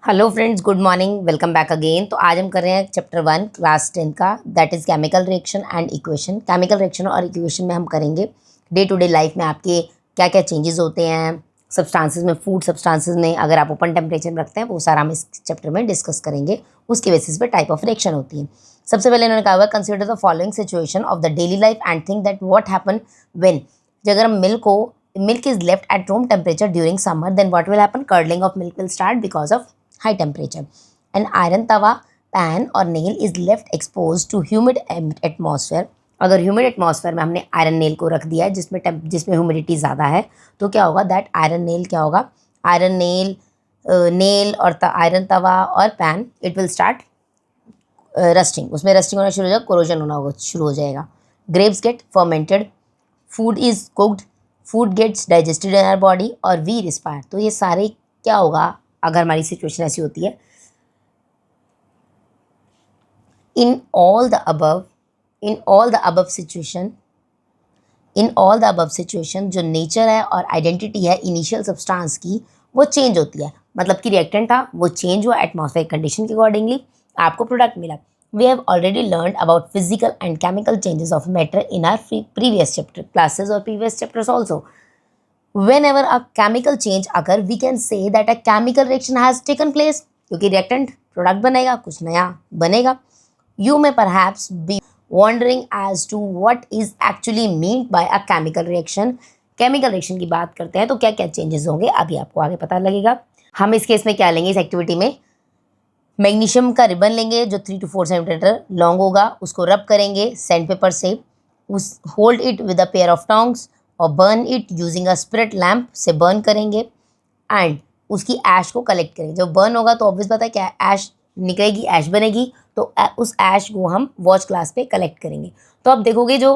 Hello friends, good morning, welcome back again. तो आज हम कर रहे हैं चैप्टर 1 क्लास 10 का, that is chemical reaction and equation. Chemical reaction और इक्वेशन में हम करेंगे डे टू डे लाइफ में आपके क्या क्या चेंजेस होते हैं सब्सटेंसेस में, फूड सब्सटेंसेस में, अगर आप ओपन टेम्परेचर में रखते हैं, वो सारा हम इस चैप्टर में डिस्कस करेंगे। उसके बेसिस पे टाइप ऑफ रिएक्शन होती है। सबसे पहले इन्होंने कहा हुआ consider the following situation of the daily life and think that what happen when, अगर हम milk is left at room temperature during summer, then what will happen? Curdling of milk will start because of high temperature. An iron tawa, pan or nail is left exposed to humid atmosphere. अगर humid atmosphere में हमने iron nail को रख दिया है जिसमें humidity ज़्यादा है, तो क्या होगा? दैट आयरन नेल क्या होगा? आयरन नेल और आयरन तवा और pan, it will start rusting. उसमें रस्टिंग होना शुरू हो जाएगा, कोरोजन होना शुरू हो जाएगा। Grapes get fermented, food is cooked, food gets digested in our body और वी रिस्पायर। तो ये सारे क्या होगा अगर हमारी सिचुएशन ऐसी होती है? In all the above situation जो नेचर है और आइडेंटिटी है इनिशियल सब्सटेंस की, वो चेंज होती है। मतलब कि रिएक्टेंट था, वो चेंज हुआ एटमॉस्फेरिक कंडीशन के अकॉर्डिंगली, आपको प्रोडक्ट मिला। We have already learn about physical and chemical changes of matter in our previous chapter classes और previous chapters also. Whenever a chemical change occur, we can say that a chemical reaction has taken place, क्योंकि reactant product बनेगा, कुछ नया बनेगा। You may perhaps be wondering as to what is actually meant by a chemical reaction. Chemical reaction की बात करते हैं तो क्या क्या चेंजेस होंगे, अभी आपको आगे पता लगेगा। हम इस केस में क्या लेंगे? इस एक्टिविटी में मैग्नीशियम का रिबन लेंगे जो 3 to 4 सेंटीमीटर लॉन्ग होगा, उसको रब करेंगे सैंड पेपर से, उस hold it with a pair of tongs और burn it using a spirit lamp से बर्न करेंगे एंड उसकी ऐश को कलेक्ट करेंगे। जब बर्न होगा तो ऑब्वियस पता है क्या ऐश निकलेगी, ऐश बनेगी, तो उस ऐश को हम वॉच ग्लास पे कलेक्ट करेंगे। तो अब देखोगे जो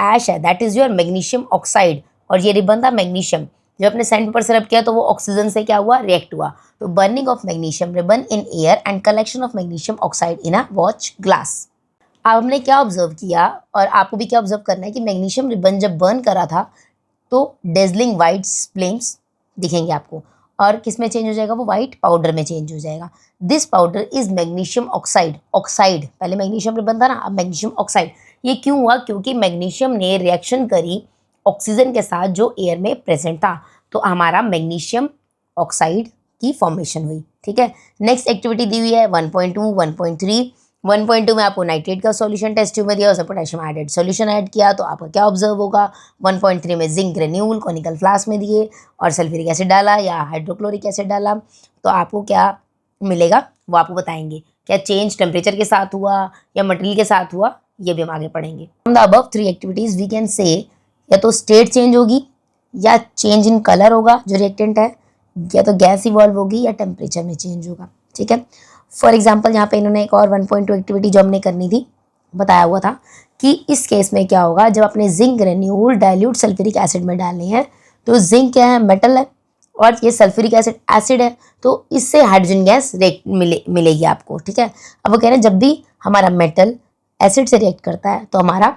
ऐश है that is your magnesium oxide, और ये रिबन था मैग्नीशियम। जब अपने सैंड पेपर से रब किया तो वो ऑक्सीजन से क्या हुआ? रिएक्ट हुआ। तो burning of magnesium ribbon in air and collection of magnesium oxide in a watch glass. अब हमने क्या ऑब्जर्व किया, और आपको भी क्या ऑब्जर्व करना है कि मैग्नीशियम रिबन जब बर्न करा था तो डेजलिंग वाइट फ्लेम्स दिखेंगे आपको, और किस में चेंज हो जाएगा? वो वाइट पाउडर में चेंज हो जाएगा। This powder is magnesium oxide, पहले मैग्नीशियम रिबन था ना, अब मैग्नीशियम ऑक्साइड। ये क्यों हुआ? क्योंकि मैग्नीशियम ने रिएक्शन करी ऑक्सीजन के साथ जो एयर में प्रेजेंट था, तो हमारा मैग्नीशियम ऑक्साइड की फॉर्मेशन हुई। ठीक है, नेक्स्ट एक्टिविटी दी हुई है 1.2, 1.3। 1.2 में आपको नाइट्रेट का सॉल्यूशन टेस्ट ट्यूब में दिया, उसमें पोटेशियम एडेड सॉल्यूशन ऐड किया, तो आपका क्या ऑब्जर्व होगा? 1.3 में जिंक ग्रेन्यूल कॉनिकल फ्लास्क में दिए और सल्फ्यूरिक एसिड डाला या हाइड्रोक्लोरिक एसिड डाला, तो आपको क्या मिलेगा वो आपको बताएंगे। क्या चेंज टेम्परेचर के साथ हुआ या मटेरियल के साथ हुआ, ये भी हम आगे पढ़ेंगे। From the above 3 activities we can say या तो स्टेट चेंज होगी, या चेंज इन कलर होगा जो रिएक्टेंट है, या तो गैस इवॉल्व होगी, या टेम्परेचर में चेंज होगा। ठीक है, फॉर एग्जाम्पल यहाँ पे इन्होंने एक और 1.2 एक्टिविटी जो हमने करनी थी बताया हुआ था कि इस केस में क्या होगा, जब अपने zinc granule dilute sulphuric acid में डालने हैं, तो जिंक क्या है? मेटल है, और ये सल्फ्यूरिक एसिड एसिड है, तो इससे हाइड्रोजन गैस मिलेगी आपको। ठीक है, अब वो कह रहे हैं जब भी हमारा मेटल एसिड से रिएक्ट करता है तो हमारा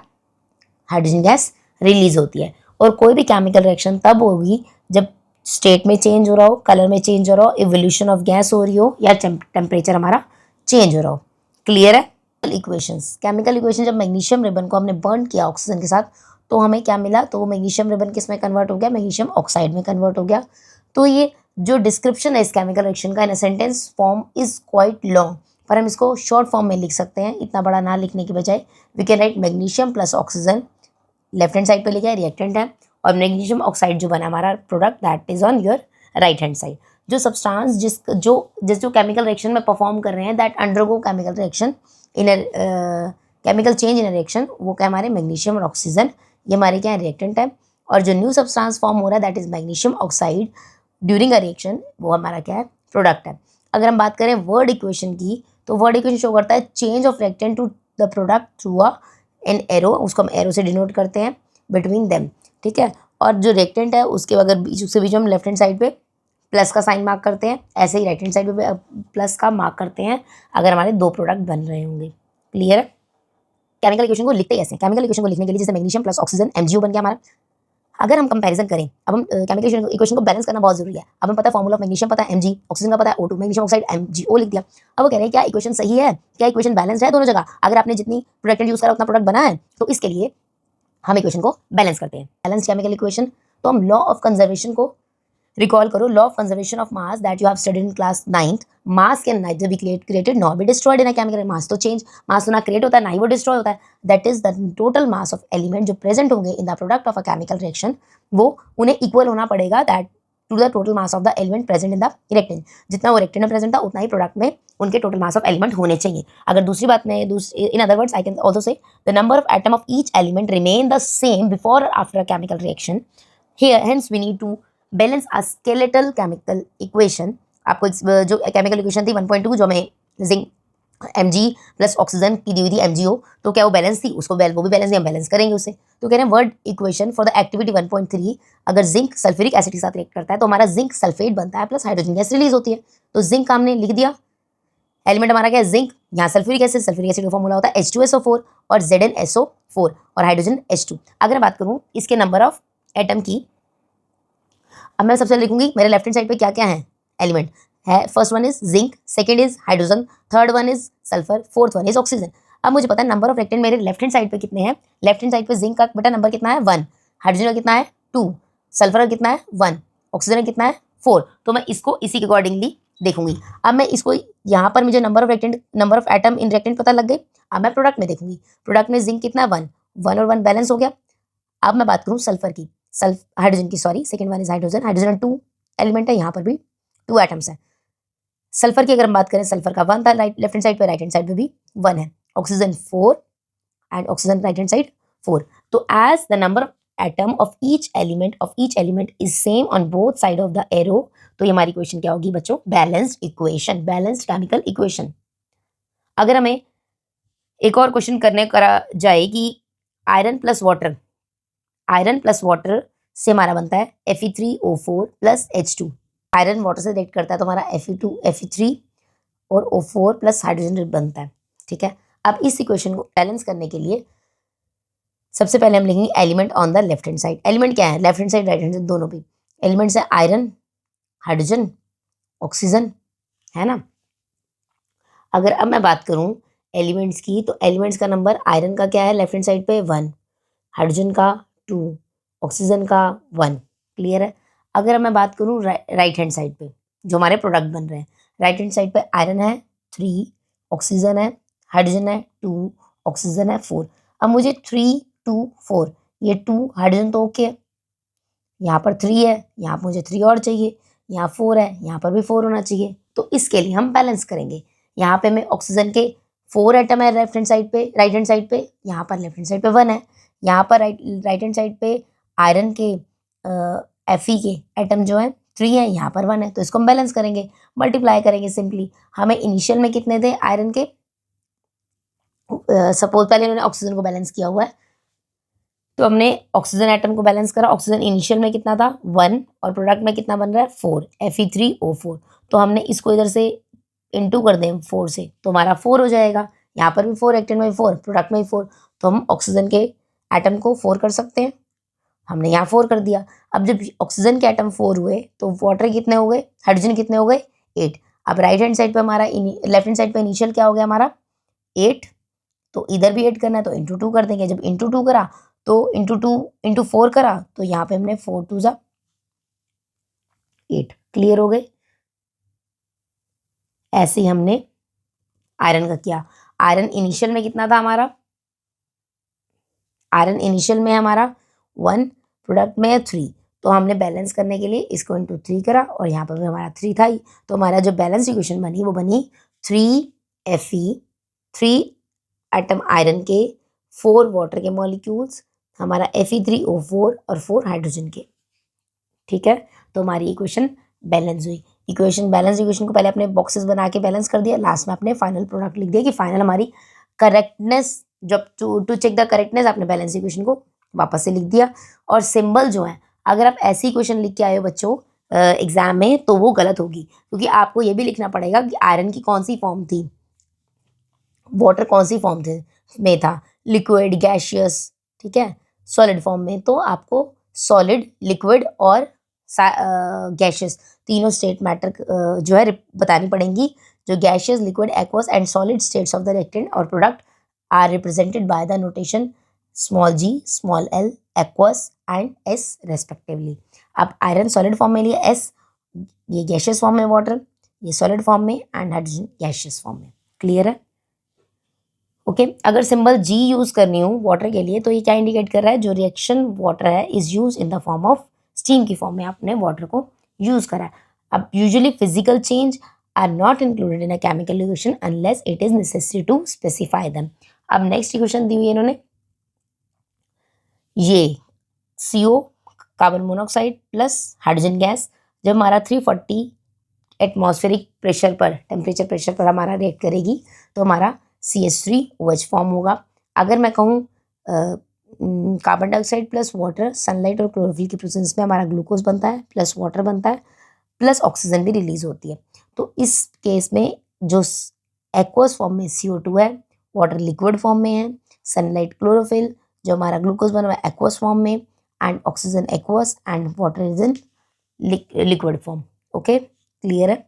हाइड्रोजन गैस रिलीज होती है। और कोई भी केमिकल रिएक्शन तब होगी जब स्टेट में चेंज हो रहा हो, कलर में चेंज हो रहा हो, इवोल्यूशन ऑफ गैस हो रही हो, या टेम्परेचर हमारा चेंज हो रहा हो। क्लियर है? इक्वेशंस, केमिकल इक्वेशन, जब मैग्नीशियम रिबन को हमने बर्न किया ऑक्सीजन के साथ तो हमें क्या मिला? तो वो मैग्नीशियम रिबन किस में कन्वर्ट हो गया? मैग्नीशियम ऑक्साइड में कन्वर्ट हो गया। तो ये जो डिस्क्रिप्शन है इस केमिकल रिएक्शन का in sentence form is quite long, पर हम इसको शॉर्ट फॉर्म में लिख सकते हैं, इतना बड़ा ना लिखने की बजाय। We can write magnesium plus oxygen, left hand side पे लिखा है रिएक्टेंट है, और मैग्नीशियम ऑक्साइड जो बना हमारा product that is on your right hand side. जो सब्सटेंस जो केमिकल रिएक्शन में परफॉर्म कर रहे हैं that undergo chemical reaction in chemical change in reaction, वो क्या हमारे मैग्नीशियम और ऑक्सीजन, ये हमारे क्या है? रिएक्टेंट है। और जो न्यू सब्सटेंस फॉर्म हो रहा है that is magnesium oxide during a reaction, वो हमारा क्या है? प्रोडक्ट है। अगर हम बात करें वर्ड इक्वेशन की, तो वर्ड इक्वेशन शो करता है change of reactant to the product through a an arrow, उसको हम एरो से डिनोट करते हैं बिटवीन देम। ठीक है, और जो रिएक्टेंट है उसके अगर बीच हम लेफ्ट हैंड साइड पे प्लस का साइन मार्क करते हैं, ऐसे ही राइट हैंड साइड पे प्लस का मार्क करते हैं अगर हमारे दो प्रोडक्ट बन रहे होंगे। क्लियर है? केमिकल इक्वेशन को लिखते ही ऐसे, केमिकल इक्वेशन को लिखने के लिए जैसे मैग्नीशियम प्लस ऑक्सीजन MgO बन गया हमारा, अगर हम कंपैरिजन करें, अब हम केमिकल इक्वेशन को बैलेंस करना बहुत जरूरी है। अब हमें पता है फॉर्मूला ऑफ मैग्नीशियम पता है Mg, ऑक्सीजन का पता है O2, मैग्नीशियम ऑक्साइड MgO लिख दिया। अब वो कह रहे हैं क्या इक्वेशन सही है, क्या इक्वेशन बैलेंस्ड है दोनों जगह। अगर आपने जितनी प्रोडक्ट यूज करा उतना प्रोडक्ट बना है, तो इसके लिए हम इक्वेशन को बैलेंस करते हैं। बैलेंस केमिकल इक्वेशन, तो हम लॉ ऑफ कंजर्वेशन को रिकॉल करो। Law of conservation of mass that you have studied in class 9th, mass can neither be created nor be destroyed in a chemical. Mass तो change, मास तो ना create होता है ना ही वो डिस्ट्रॉय होता है। That is the total mass of element जो प्रेजेंट होंगे in the product of a chemical reaction, वो उन्हें इक्वल होना पड़ेगा that to the total mass of the element present in the reactant. जितना वो रिएक्टेंट में प्रेजेंट था उतना ही प्रोडक्ट में उनके टोटल मास ऑफ एलिमेंट होने चाहिए। अगर दूसरी बात में in other words I can also say the number of atom of each element remain the same before और after a chemical reaction. Here hence we need to balance a skeletal chemical equation. आपको जो chemical equation थी 1.2 जो हमें zinc Mg plus oxygen की दी हुई थी MgO, तो क्या वो बैलेंस थी, उसको वो भी बैलेंस नहीं, हम बैलेंस करेंगे उसे। तो कह रहे हैं word equation for the activity 1.3, अगर जिंक सल्फ्यूरिक एसिड के साथ रिएक्ट करता है तो हमारा जिंक सल्फेट बनता है प्लस हाइड्रोजन गैस रिलीज होती है। तो जिंक का हमने लिख दिया, एलिमेंट हमारा क्या है जिंक, यहाँ सल्फ्यूरिक एसिड का फॉर्मूला होता है H2SO4 और ZnSO4 और हाइड्रोजन H2। अगर मैं बात करूँ इसके नंबर ऑफ एटम की, अब मैं सबसे लिखूंगी मेरे लेफ्ट हैंड साइड पे क्या क्या है एलिमेंट है। First one is zinc, second is hydrogen, third one is sulphur, fourth one is oxygen. अब मुझे पता है नंबर ऑफ रेक्टेंट मेरे लेफ्ट हैंड साइड पे कितने हैं। लेफ्ट हैंड साइड पे जिंक का बेटा नंबर कितना है 1, हाइड्रोजन का कितना है 2, सल्फर का कितना है 1, ऑक्सीजन का कितना है 4। तो मैं इसको इसी के अकॉर्डिंगली देखूंगी। अब मैं इसको यहाँ पर मुझे number of atom in reactant पता लग गई। अब मैं प्रोडक्ट में देखूंगी, प्रोडक्ट में जिंक कितना है 1 और 1 बैलेंस हो गया। अब मैं बात करूँ सल्फर की, हाइड्रोजन की sorry, second one is hydrogen, hydrogen 2 element है, यहाँ पर भी 2 एटम्स हैं। सल्फर की अगर हम बात करें, सल्फर का 1 था लेफ्ट हैंड साइड पे, राइट हैंड साइड पे भी 1 है। Oxygen 4 and oxygen right hand side 4। तो as the number of atom of each element is same on both side of the arrow, तो ये हमारी इक्वेशन क्या होगी बच्चों, balanced equation, balanced chemical equation. अगर हमें एक और क्वेश्चन करा जाए कि आयरन प्लस वाटर से हमारा बनता है Fe3O4 plus H2। Iron water से रिएक्ट करता है तो हमारा Fe3 और O4 प्लस हाइड्रोजन बनता है। ठीक है, अब इस इक्वेशन को बैलेंस करने के लिए सबसे पहले हम लिखेंगे element on the left hand side. Element क्या है, left hand side right hand side दोनों भी एलिमेंट्स है, आयरन, हाइड्रोजन, ऑक्सीजन, है ना। अगर अब मैं बात करूं एलिमेंट्स की, तो एलिमेंट्स का नंबर आयरन का क्या है लेफ्ट हैंड साइड पे 1, हाइड्रोजन का 2, ऑक्सीजन का 1। क्लियर है। अगर मैं बात करूं राइट हैंड साइड पे जो हमारे प्रोडक्ट बन रहे हैं, राइट हैंड साइड पे आयरन है 3, ऑक्सीजन है, हाइड्रोजन है 2, ऑक्सीजन है 4। अब मुझे 3 2 4, ये 2 हाइड्रोजन तो ओके है, यहाँ पर 3 है, यहाँ पर मुझे 3 और चाहिए, यहाँ 4 है, यहाँ पर भी 4 होना चाहिए। तो इसके लिए हम बैलेंस करेंगे। यहाँ पे मैं ऑक्सीजन के 4 एटम है लेफ्ट हैंड साइड पे, राइट हैंड साइड पे, यहाँ पर लेफ्ट हैंड साइड पे 1 है, यहाँ पर राइट हैंड साइड पे आयरन के Fe के एटम जो है 3 है, यहाँ पर 1 है, तो इसको हम बैलेंस करेंगे, मल्टीप्लाई करेंगे सिंपली। हमें इनिशियल में कितने थे आयरन के, सपोज पहले उन्होंने ऑक्सीजन को बैलेंस किया हुआ है, तो हमने ऑक्सीजन एटम को बैलेंस करा। ऑक्सीजन इनिशियल में कितना था 1 और प्रोडक्ट में कितना बन रहा है 4, Fe3O4। तो हमने इसको इधर से इंटू कर दें 4 से, तो हमारा 4 हो जाएगा। यहाँ पर भी 4, एक्टेंट में भी 4, प्रोडक्ट में भी 4, तो हम ऑक्सीजन के एटम को 4 कर सकते हैं। हमने यहाँ 4 कर दिया। अब जब ऑक्सीजन के एटम 4 हुए तो वाटर कितने हो गए, हाइड्रोजन कितने हो गए 8। अब राइट हैंड साइड पे हमारा लेफ्ट हैंड साइड पे इनिशियल क्या हो गया हमारा 8, तो इधर भी 8 करना है तो इंटू 2 कर देंगे। जब इंटू 2 करा तो इंटू 4 करा, तो यहाँ पे हमने 4 2 जा 8। क्लियर हो गए। ऐसे ही हमने आयरन का किया। आयरन इनिशियल में कितना था हमारा, आयरन इनिशियल में हमारा 1, प्रोडक्ट में 3, तो हमने बैलेंस करने के लिए इसको इंटू 3 करा और यहाँ पर भी हमारा 3 था ही, तो हमारा जो बैलेंस इक्वेशन बनी वो बनी 3 एटम आयरन के, 4 वाटर के मॉलिक्यूल्स, हमारा Fe3O4 और 4 हाइड्रोजन के। ठीक है, तो हमारी इक्वेशन बैलेंस हुई। बैलेंस इक्वेशन को पहले अपने बॉक्सेस बना के बैलेंस कर दिया, लास्ट में अपने फाइनल प्रोडक्ट लिख दिया कि फाइनल हमारी करेक्टनेस, जब टू चेक द करेक्टनेस आपने बैलेंस इक्वेशन को वापस से लिख दिया। और सिंबल जो है, अगर आप ऐसी इक्वेशन लिख के आए हो बच्चों एग्जाम में, तो वो गलत होगी, क्योंकि आपको ये भी लिखना पड़ेगा कि आयरन की कौन सी फॉर्म थी, वाटर कौन सी फॉर्म में था, लिक्विड, गैशियस, ठीक है, सॉलिड फॉर्म में। तो आपको सॉलिड, लिक्विड और गैशियस, तीनों स्टेट मैटर जो है बतानी पड़ेंगी. जो gaseous, liquid, aqueous and solid states of the reactant और product are represented by the notation small g, small l, aqueous and s respectively. अब आयरन सॉलिड फॉर्म में लिए s, ये गैशियस फॉर्म में वाटर, ये सॉलिड फॉर्म में and hydrogen gaseous form में. Clear है? ओके. अगर सिंबल G यूज करनी हो वाटर के लिए तो ये क्या इंडिकेट कर रहा है? जो रिएक्शन वाटर है is use in the form of steam की फॉर्म में आपने वाटर को यूज करा है. अब usually physical change are not included in a chemical equation unless it is necessary to specify them. अब नेक्स्ट इक्वेशन दी हुई है इन्होंने, ये CO carbon monoxide plus hydrogen gas जब हमारा 340 एटमॉस्फेरिक प्रेशर पर, टेम्परेचर प्रेशर पर हमारा रिएक्ट करेगी तो हमारा CH3OH फॉर्म होगा. अगर मैं कहूँ carbon dioxide plus water, sunlight और क्लोरोफिल की प्रेजेंस में हमारा ग्लूकोज बनता है, प्लस वाटर बनता है, प्लस ऑक्सीजन भी रिलीज होती है. तो इस केस में जो एक्वस फॉर्म में CO2 है, वाटर लिक्विड फॉर्म में है, सनलाइट क्लोरोफिल, जो हमारा ग्लूकोज बना हुआ है एक्वस फॉर्म में, and oxygen aqueous and water is in liquid form. Okay, clear है?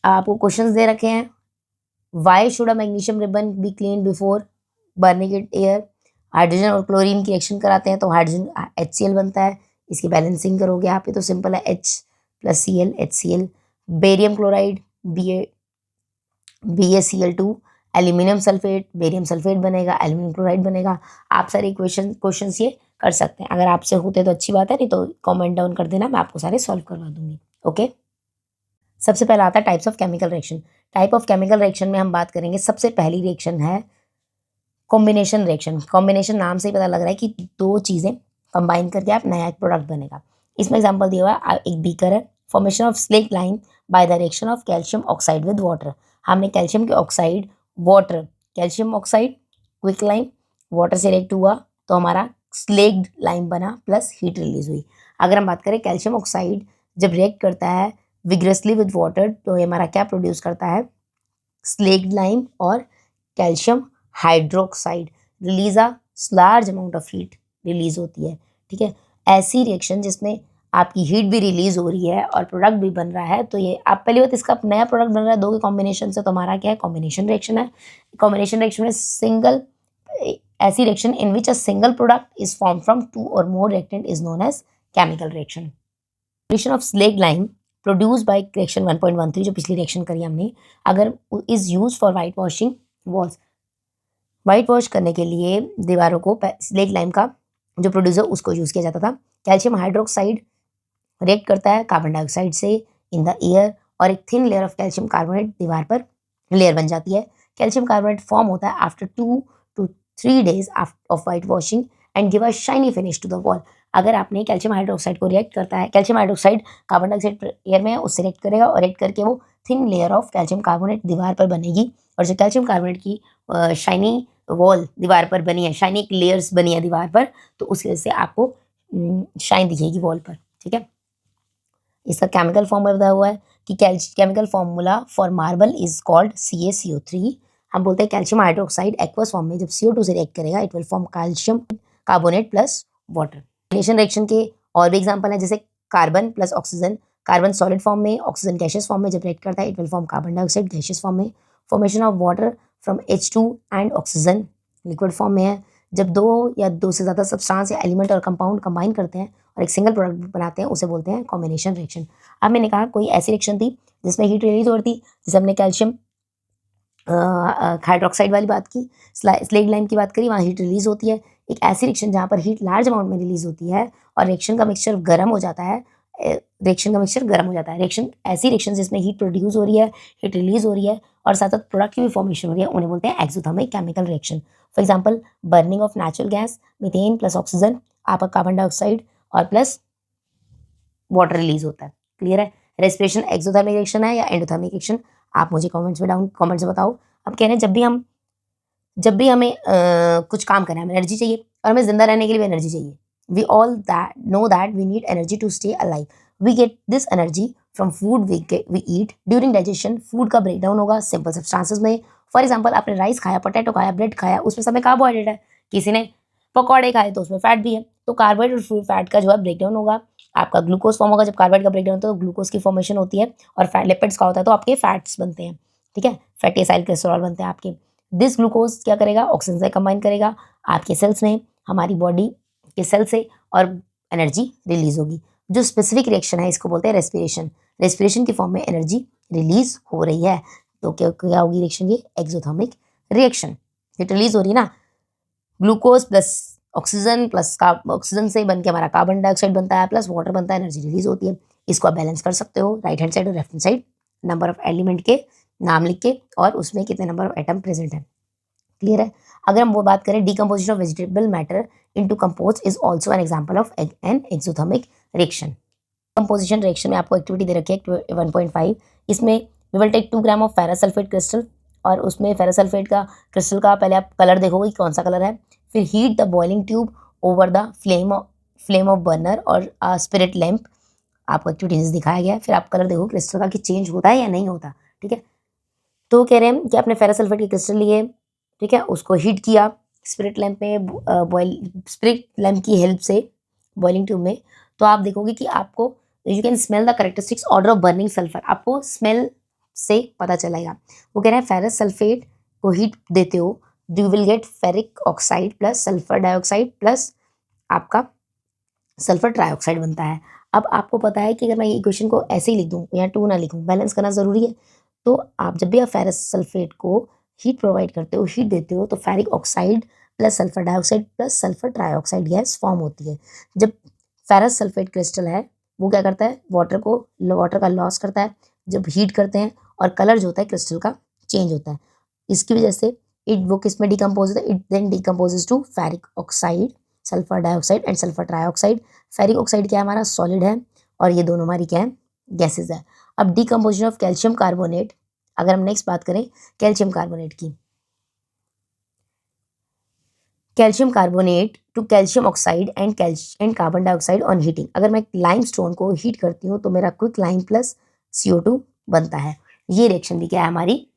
आपको क्वेश्चंस दे रखे हैं. Why should a magnesium ribbon be clean before burning it air? Hydrogen और क्लोरीन की रिएक्शन कराते हैं तो हाइड्रोजन HCl बनता है. इसकी बैलेंसिंग करोगे आप, ये तो सिंपल है, H plus Cl HCl. Barium chloride BaCl2, aluminium sulphate, barium sulphate बनेगा, एल्यूमिनियम क्लोराइड बनेगा. आप सारे क्वेश्चंस ये कर सकते हैं. अगर आपसे होते तो अच्छी बात है, नहीं तो कमेंट डाउन कर देना, मैं आपको सारे सॉल्व करवा दूंगी. ओके. सबसे पहला आता है types of chemical reaction. Type of chemical reaction में हम बात करेंगे. सबसे पहली रिएक्शन है कॉम्बिनेशन रिएक्शन. कॉम्बिनेशन नाम से ही पता लग रहा है कि दो चीज़ें कंबाइन करके आप नया एक प्रोडक्ट बनेगा. इसमें एग्जांपल दिया हुआ है, एक बीकर है. Formation of slack lime by the reaction of calcium oxide with water. हमने कैल्शियम के oxide, water, calcium oxide, quick lime, water से रिएक्ट हुआ तो हमारा स्लेक्ड लाइम बना प्लस हीट रिलीज हुई. अगर हम बात करें कैल्शियम ऑक्साइड जब रिएक्ट करता है विग्रसली विद वाटर तो ये हमारा क्या प्रोड्यूस करता है? स्लेक्ड लाइम और calcium hydroxide, release a large amount of heat release होती है. ठीक है. ऐसी रिएक्शन जिसमें आपकी हीट भी रिलीज हो रही है और प्रोडक्ट भी बन रहा है, तो ये आप पहली बात, इसका नया प्रोडक्ट बन रहा है दो के कॉम्बिनेशन से, तो हमारा क्या है? कॉम्बिनेशन रिएक्शन है. कॉम्बिनेशन रिएक्शन में सिंगल, ऐसी reaction in which a single product is form from two और more reactant is known as chemical reaction. Reaction of slaked lime produce by reaction 1.13 जो पिछली रिएक्शन करी हमने, अगर is use for white washing walls. White wash करने के लिए दीवारों को स्लेक्ड लाइम का जो प्रोड्यूसर उसको यूज किया जाता था. कैल्शियम हाइड्रोक्साइड रिएक्ट करता है कार्बन डाइऑक्साइड से इन द एयर और एक thin layer of calcium carbonate दीवार पर लेयर बन जाती है. कैल्शियम कार्बोनेट फॉर्म होता है after 2 to 3 days of white washing and give a shiny finish to the wall. अगर आपने कैल्शियम हाइड्रोक्साइड को रिएक्ट करता है, calcium hydroxide carbon dioxide air में है उससे रिएक्ट करेगा और रिएक्ट करके वो thin layer of calcium carbonate दीवार पर बनेगी. और जो कैल्शियम कार्बोनेट की शाइनी वॉल दीवार पर बनी है, शाइनी लेयर्स बनी है दीवार पर, तो उसकी वजह से आपको शाइन दिखेगी वॉल पर. ठीक है. इसका केमिकल फॉर्मूला बताया हुआ है कि chemical formula for marble is called CaCO3. हम बोलते हैं कैल्शियम हाइड्रोक्साइड एक्वस फॉर्म में जब CO2 से रिएक्ट करेगा it will form calcium carbonate plus water. Combination reaction के और भी एग्जांपल हैं, जैसे carbon plus oxygen. Carbon solid form में, ऑक्सीजन गैशियस फॉर्म में जब रिएक्ट करता है it will form carbon dioxide gaseous form में. Formation of water from H2 and oxygen liquid form में है. जब दो या दो से ज़्यादा सब्सटेंस या एलिमेंट और कंपाउंड कंबाइन करते हैं और एक सिंगल प्रोडक्ट बनाते हैं उसे बोलते हैं कॉम्बिनेशन रिएक्शन. अब मैंने कहा कोई ऐसी रिएक्शन थी जिसमें हीट रिलीज हो रही थी, जैसे हमने कैल्शियम हाइड्रोक्साइड वाली बात की, स्लेक्ड लाइम की बात करी, वहाँ हीट रिलीज होती है. एक ऐसी रिएक्शन जहाँ पर हीट लार्ज अमाउंट में रिलीज होती है और रिएक्शन का मिक्सचर गर्म हो जाता है. रिएक्शन ऐसी रिएक्शन जिसमें हीट प्रोड्यूस हो रही है, हीट रिलीज हो रही है और साथ साथ प्रोडक्ट की भी फॉर्मेशन हो रही है, उन्हें बोलते हैं exothermic chemical reaction. For example burning of natural gas, methane plus oxygen, आपका कार्बन डाइऑक्साइड और प्लस वाटर रिलीज होता है. क्लियर है. रेस्पिरेशन एक्सोथर्मिक रिएक्शन है या एंडोथर्मिक रिएक्शन, आप मुझे कमेंट्स में बताओ. अब कह रहे हैं जब भी हमें कुछ काम करना है, हमें एनर्जी चाहिए और हमें जिंदा रहने के लिए भी एनर्जी चाहिए. We all know that we need energy to stay alive. We get this energy from food we eat. During digestion food का ब्रेकडाउन होगा सिंपल सब्सटेंसेस में. फॉर एग्जाम्पल आपने राइस खाया, पोटैटो खाया, ब्रेड खाया, उसमें सब में कार्बोहाइड्रेट है. किसी ने पकौड़े खाए तो उसमें फैट भी है. तो कार्बोहाइड्रेट और फैट का जो है ब्रेकडाउन होगा, आपका ग्लूकोज फॉर्म होगा। जब कार्बोहाइड्रेट का ब्रेकडाउन होता है तो ग्लूकोज की फॉर्मेशन होती है, और फैट लिपिड्स का होता है तो आपके फैट्स बनते हैं, ठीक है, फैटी एसिड कोलेस्ट्रॉल बनते हैं आपके। दिस ग्लूकोज क्या करेगा, ऑक्सीजन से कंबाइन करेगा आपके सेल्स में, हमारी बॉडी के सेल से, और एनर्जी रिलीज होगी। जो स्पेसिफिक रिएक्शन है इसको बोलते हैं रेस्पिरेशन। रेस्पिरेशन की फॉर्म में एनर्जी रिलीज हो रही है, तो क्या क्या होगी रिएक्शन, ये एक्सोथर्मिक रिएक्शन। हीट रिलीज हो रही है ना, glucose plus oxygen plus oxygen से बन के हमारा कार्बन डाइऑक्साइड बनता है, प्लस वाटर बनता है, एनर्जी रिलीज होती है। इसको आप बैलेंस कर सकते हो, राइट हैंड साइड और left hand side number of element के नाम लिख के, और उसमें कितने नंबर ऑफ एटम प्रेजेंट है। क्लियर है। अगर हम वो बात करें decomposition of vegetable matter into compost is also an example of an exothermic reaction. Composition reaction में आपको एक्टिविटी दे रखी है 1.5, इसमें we will take 2 gram of ferrous sulphate crystal, और उसमें फेरस सल्फेट का क्रिस्टल का पहले आप कलर देखोगे कि कौन सा कलर है, फिर heat the boiling tube over the flame of burner और स्पिरिट लैम्प, आपको एक्टिविटीज दिखाया गया है। फिर आप कलर देखो क्रिस्टल का कि चेंज होता है या नहीं होता, ठीक है। तो कह रहे हैं कि आपने फेरस सल्फेट के क्रिस्टल लिए, ठीक है, उसको हीट किया स्पिरिट लैम्प में, स्पिरिट लैम्प की हेल्प से बॉइलिंग ट्यूब में, तो आप देखोगे कि आपको you can smell the characteristics order of burning sulphur, आपको स्मेल से पता चलेगा। वो कह रहे हैं फेरस सल्फेट को हीट देते हो, you will get ferric oxide plus sulphur dioxide plus आपका सल्फर ट्राइऑक्साइड बनता है। अब आपको पता है कि अगर मैं ये इक्वेशन को ऐसे ही लिख दूँ या 2 ना लिखूँ, बैलेंस करना ज़रूरी है। तो आप जब भी आप फेरस सल्फेट को हीट प्रोवाइड करते हो, हीट देते हो, तो ferric oxide plus sulphur dioxide plus sulphur trioxide gas form होती है। जब फेरस सल्फेट क्रिस्टल है वो क्या करता है, वाटर का लॉस करता है जब हीट करते हैं, और कलर जो होता है क्रिस्टल का चेंज होता है। इसकी वजह से वो किस में डिकम्पोज होता है, it then decomposes to ferric oxide, sulphur dioxide and sulphur trioxide. Ferric oxide क्या है, हमारा सॉलिड है, और ये दोनों हमारी क्या है, गैसेज है। अब डिकम्पोजिशन ऑफ कैल्शियम कार्बोनेट, अगर हम नेक्स्ट बात करें कैल्शियम कार्बोनेट की, calcium carbonate to calcium oxide and carbon dioxide on heating. अगर मैं लाइमस्टोन को हीट करती हूँ तो मेरा क्विक लाइम प्लस CO2 बनता है। ये रिएक्शन भी क्या है, हमारी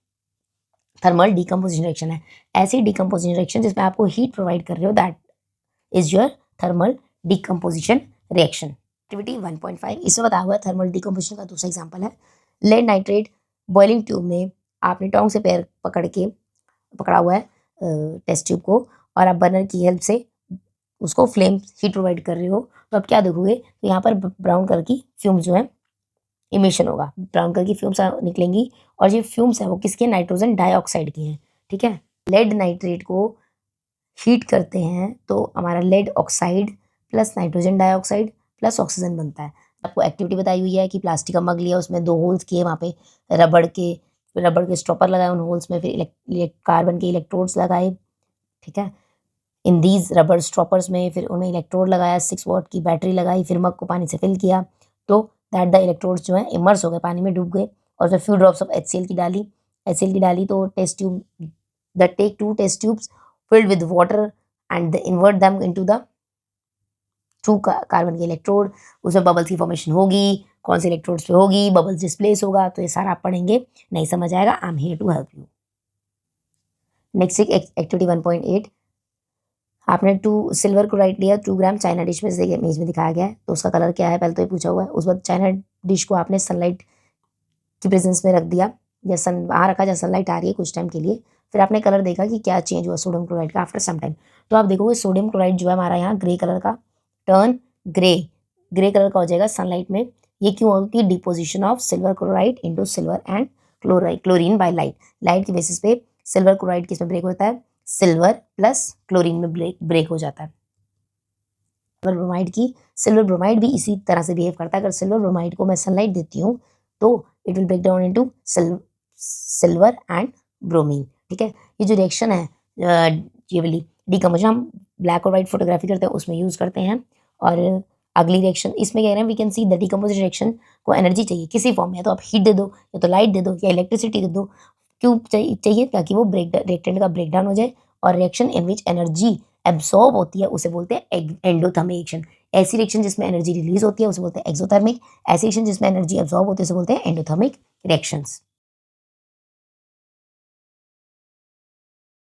थर्मल डिकम्पोजिशन रिएक्शन है। ऐसी डिकम्पोजिशन रिएक्शन जिसमें आपको हीट प्रोवाइड कर रहे हो, that is your thermal decomposition reaction. Activity 1.5 इसमें बताया हुआ है थर्मल डिकम्पोजिशन का दूसरा एग्जाम्पल है लेड नाइट्रेट। बॉइलिंग ट्यूब में आपने टोंग से पैर पकड़ा हुआ है टेस्ट ट्यूब को, और आप बर्नर की हेल्प से उसको फ्लेम हीट प्रोवाइड कर रहे हो, तो आप क्या देखोगे, तो यहाँ पर ब्राउन कलर की फ्यूम्स जो है इमिशन होगा, ब्राउन कलर की फ्यूम्स निकलेंगी, और ये फ्यूम्स है वो किसके, नाइट्रोजन डाइऑक्साइड की हैं, ठीक है। लेड नाइट्रेट को हीट करते हैं तो हमारा lead oxide plus nitrogen dioxide plus oxygen बनता है। आपको एक्टिविटी बताई हुई है कि प्लास्टिक का मग लिया, उसमें 2 होल्स किए, वहाँ पे रबड़ के स्टॉपर लगाए उन होल्स में, फिर कार्बन के इलेक्ट्रोड्स लगाए, ठीक है, इन दीज रबर स्टॉपर्स में, फिर उन्हें इलेक्ट्रोड लगाया, 6 वॉट की बैटरी लगाई, फिर मग को पानी से फिल किया, तो दैट द इलेक्ट्रोड्स जो है इमर्स हो गए, पानी में डूब गए, और फिर फ्यू ड्रॉप्स ऑफ HCl की डाली, तो test tube the take 2 test tubes filled with water and invert them into the 2 carbon के इलेक्ट्रोड, उसमें बबल्स की फॉर्मेशन होगी, कौन से इलेक्ट्रोड्स पे होगी, बबल्स डिस्प्लेस होगा, तो ये सारा आप पढ़ेंगे, नहीं समझ आएगा, I am here to help you. Next activity 1.8, आपने 2 सिल्वर क्लोराइड लिया 2 ग्राम चाइना डिश में, जैसे इमेज में दिखाया गया है, तो उसका कलर क्या है पहले तो ये पूछा हुआ है। उस बाद चाइना डिश को आपने सनलाइट की प्रेजेंस में रख दिया, या वहाँ रखा जहाँ सनलाइट आ रही है कुछ टाइम के लिए, फिर आपने कलर देखा कि क्या चेंज हुआ सोडियम क्लोराइड का आफ्टर सम टाइम, तो आप देखोगे सोडियम क्लोराइड जो है हमारा यहाँ ग्रे कलर का टर्न ग्रे कलर का हो जाएगा सनलाइट में। ये क्यों होगा कि deposition of silver chloride into silver and chlorine by light के बेसिस पे सिल्वर क्लोराइड किसमें ब्रेक होता है, सिल्वर प्लस क्लोरीन में ब्रेक हो जाता है। सिल्वर ब्रोमाइड भी इसी तरह से बिहेव करता है। अगर सिल्वर ब्रोमाइड को मैं सनलाइट देती हूँ तो it will break down into silver and bromine, ठीक है। ये जो रिएक्शन है ये वाली डिकम्पोजिशन हम ब्लैक और वाइट फोटोग्राफी करते हैं उसमें यूज करते हैं। और अगली रिएक्शन इसमें कह रहे हैं we can see the decomposition reaction को एनर्जी चाहिए किसी फॉर्म में, या तो आप हीट दे दो, या तो लाइट दे दो, या इलेक्ट्रिसिटी दे दो। क्यों चाहिए, ताकि वो रिएक्टेंट का ब्रेकडाउन हो जाए, और reaction in which energy absorb होती है उसे बोलते हैं एंडोथर्मिक रिएक्शन। ऐसी रिएक्शन जिसमें एनर्जी रिलीज होती है उसे बोलते हैं एक्सोथर्मिक, ऐसी रिएक्शन जिसमें एनर्जी एब्सॉर्ब होती है उसे बोलते हैं एंडोथर्मिक रिएक्शंस।